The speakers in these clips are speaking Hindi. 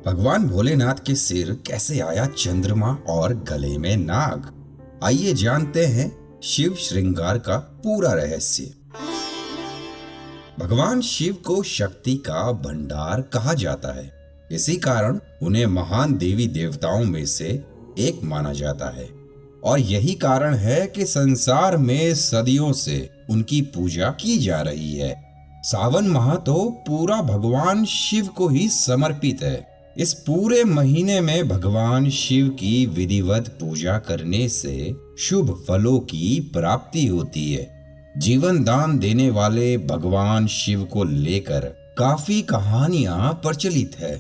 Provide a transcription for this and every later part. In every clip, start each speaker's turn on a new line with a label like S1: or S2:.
S1: भगवान भोलेनाथ के सिर कैसे आया चंद्रमा और गले में नाग। आइए जानते हैं शिव श्रृंगार का पूरा रहस्य। भगवान शिव को शक्ति का भंडार कहा जाता है। इसी कारण उन्हें महान देवी देवताओं में से एक माना जाता है और यही कारण है कि संसार में सदियों से उनकी पूजा की जा रही है। सावन माह तो पूरा भगवान शिव को ही समर्पित है। इस पूरे महीने में भगवान शिव की विधिवत पूजा करने से शुभ फलों की प्राप्ति होती है। जीवन दान देने वाले भगवान शिव को लेकर काफी कहानियां प्रचलित है।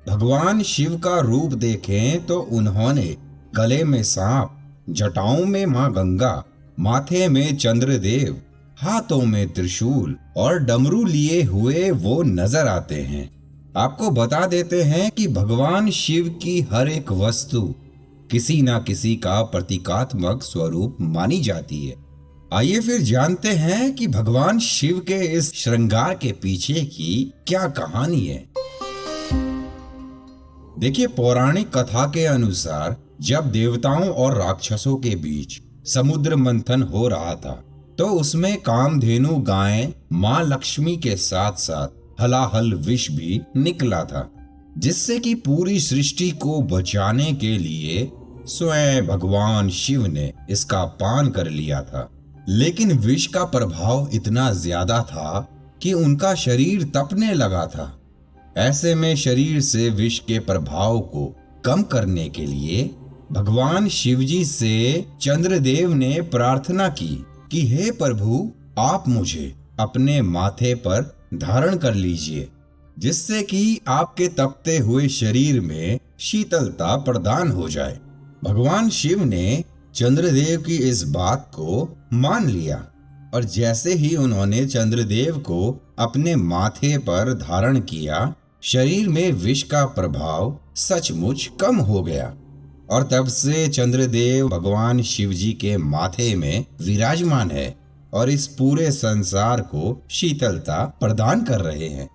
S1: भगवान शिव का रूप देखें तो उन्होंने गले में सांप, जटाओं में मां गंगा, माथे में चंद्रदेव, हाथों में त्रिशूल और डमरू लिए हुए वो नजर आते हैं। आपको बता देते हैं कि भगवान शिव की हर एक वस्तु किसी न किसी का प्रतीकात्मक स्वरूप मानी जाती है। आइए फिर जानते हैं कि भगवान शिव के इस श्रृंगार के पीछे की क्या कहानी है। देखिए, पौराणिक कथा के अनुसार जब देवताओं और राक्षसों के बीच समुद्र मंथन हो रहा था तो उसमें कामधेनु गाय मां लक्ष्मी के साथ साथ हलाहल विष भी निकला था, जिससे कि पूरी सृष्टि को बचाने के लिए स्वयं भगवान शिव ने इसका पान कर लिया था। लेकिन विष का प्रभाव इतना ज्यादा था कि उनका शरीर तपने लगा था। ऐसे में शरीर से विष के प्रभाव को कम करने के लिए भगवान शिवजी से चंद्रदेव ने प्रार्थना की कि हे प्रभु, आप मुझे अपने माथे पर धारण कर लीजिए, जिससे कि आपके तपते हुए शरीर में शीतलता प्रदान हो जाए। भगवान शिव ने चंद्रदेव की इस बात को मान लिया और जैसे ही उन्होंने चंद्रदेव को अपने माथे पर धारण किया, शरीर में विष का प्रभाव सचमुच कम हो गया और तब से चंद्रदेव भगवान शिवजी के माथे में विराजमान है और इस पूरे संसार को शीतलता प्रदान कर रहे हैं।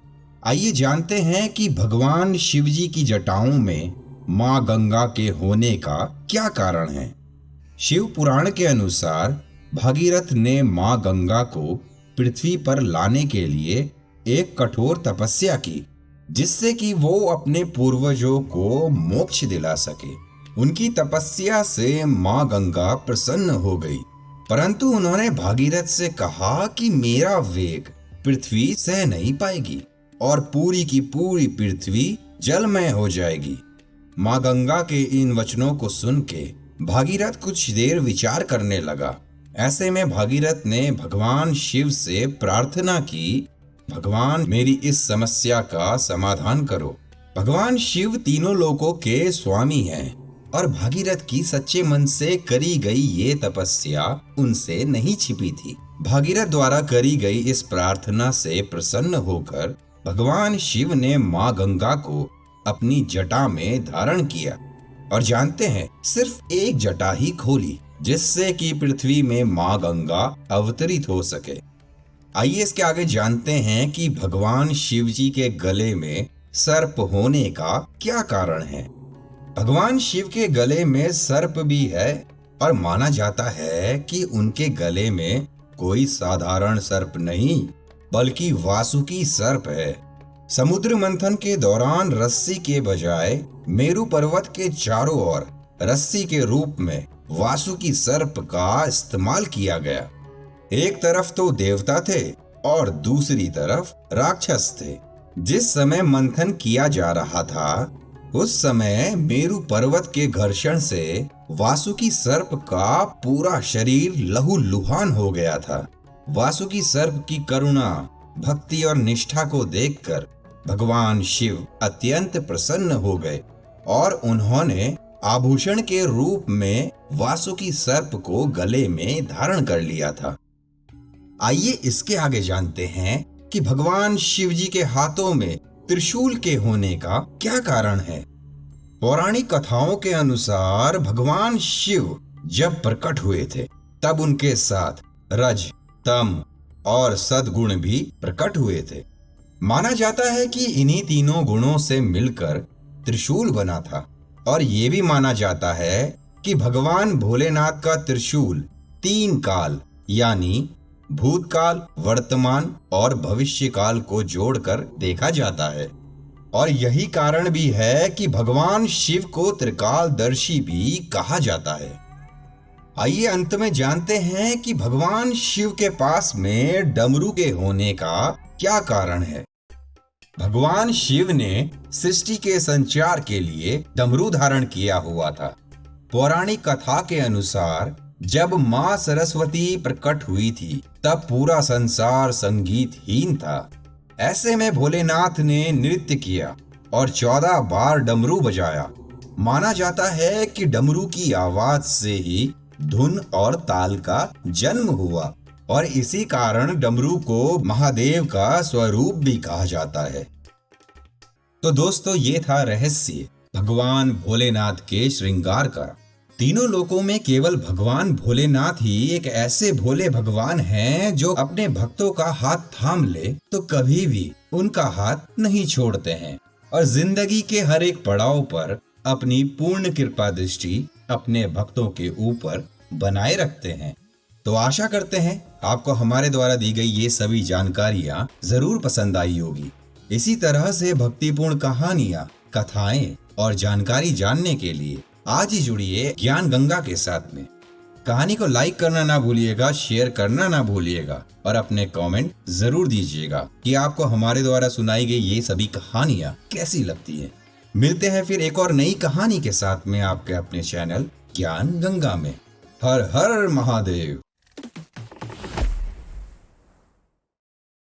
S1: आइए जानते हैं कि भगवान शिवजी की जटाओं में मां गंगा के होने का क्या कारण है। शिव पुराण के अनुसार भागीरथ ने मां गंगा को पृथ्वी पर लाने के लिए एक कठोर तपस्या की, जिससे कि वो अपने पूर्वजों को मोक्ष दिला सके। उनकी तपस्या से मां गंगा प्रसन्न हो गई, परंतु उन्होंने भागीरथ से कहा कि मेरा वेग पृथ्वी सह नहीं पाएगी और पूरी की पूरी पृथ्वी जलमय हो जाएगी। मां गंगा के इन वचनों को सुन के भागीरथ कुछ देर विचार करने लगा। ऐसे में भागीरथ ने भगवान शिव से प्रार्थना की, भगवान मेरी इस समस्या का समाधान करो। भगवान शिव तीनों लोकों के स्वामी हैं और भागीरथ की सच्चे मन से करी गई ये तपस्या उनसे नहीं छिपी थी। भागीरथ द्वारा करी गई इस प्रार्थना से प्रसन्न होकर भगवान शिव ने मां गंगा को अपनी जटा में धारण किया और जानते हैं, सिर्फ एक जटा ही खोली, जिससे कि पृथ्वी में मां गंगा अवतरित हो सके। आइए इसके आगे जानते हैं कि भगवान शिव जी के गले में सर्प होने का क्या कारण है। भगवान शिव के गले में सर्प भी है और माना जाता है कि उनके गले में कोई साधारण सर्प नहीं बल्कि वासुकी सर्प है। समुद्र मंथन के दौरान रस्सी के बजाय मेरु पर्वत के चारों ओर रस्सी के रूप में वासुकी सर्प का इस्तेमाल किया गया। एक तरफ तो देवता थे और दूसरी तरफ राक्षस थे। जिस समय मंथन किया जा रहा था उस समय मेरु पर्वत के घर्षण से वासुकी सर्प का पूरा शरीर लहूलुहान हो गया था। वासुकी सर्प की करुणा, भक्ति और निष्ठा को देखकर भगवान शिव अत्यंत प्रसन्न हो गए और उन्होंने आभूषण के रूप में वासुकी सर्प को गले में धारण कर लिया था। आइए इसके आगे जानते हैं कि भगवान शिव जी के हाथों में त्रिशूल के होने का क्या कारण है। पौराणिक कथाओं के अनुसार भगवान शिव जब प्रकट हुए थे तब उनके साथ रज, तम और सद्गुण भी प्रकट हुए थे। माना जाता है कि इन्हीं तीनों गुणों से मिलकर त्रिशूल बना था और ये भी माना जाता है कि भगवान भोलेनाथ का त्रिशूल 3 काल यानी भूतकाल, वर्तमान और भविष्य काल को जोड़कर देखा जाता है और यही कारण भी है कि भगवान शिव को त्रिकालदर्शी भी कहा जाता है। आइए अंत में जानते हैं कि भगवान शिव के पास में डमरू के होने का क्या कारण है। भगवान शिव ने सृष्टि के संचार के लिए डमरू धारण किया हुआ था। पौराणिक कथा के अनुसार जब मां सरस्वती प्रकट हुई थी तब पूरा संसार संगीतहीन था। ऐसे में भोलेनाथ ने नृत्य किया और 14 बार डमरू बजाया। माना जाता है कि डमरू की आवाज से ही धुन और ताल का जन्म हुआ और इसी कारण डमरू को महादेव का स्वरूप भी कहा जाता है। तो दोस्तों, ये था रहस्य भगवान भोलेनाथ के श्रृंगार का। तीनों लोकों में केवल भगवान भोलेनाथ ही एक ऐसे भोले भगवान हैं जो अपने भक्तों का हाथ थाम ले तो कभी भी उनका हाथ नहीं छोड़ते हैं और जिंदगी के हर एक पड़ाव पर अपनी पूर्ण कृपा दृष्टि अपने भक्तों के ऊपर बनाए रखते हैं। तो आशा करते हैं आपको हमारे द्वारा दी गई ये सभी जानकारियां जरूर पसंद आई होगी। इसी तरह से भक्तिपूर्ण कहानियां, कथाएं और जानकारी जानने के लिए आज ही जुड़िए ज्ञान गंगा के साथ में। कहानी को लाइक करना ना भूलिएगा, शेयर करना ना भूलिएगा और अपने कमेंट जरूर दीजिएगा कि आपको हमारे द्वारा सुनाई गई ये सभी कहानियां कैसी लगती हैं। मिलते हैं फिर एक और नई कहानी के साथ में आपके अपने चैनल ज्ञान गंगा में। हर हर महादेव।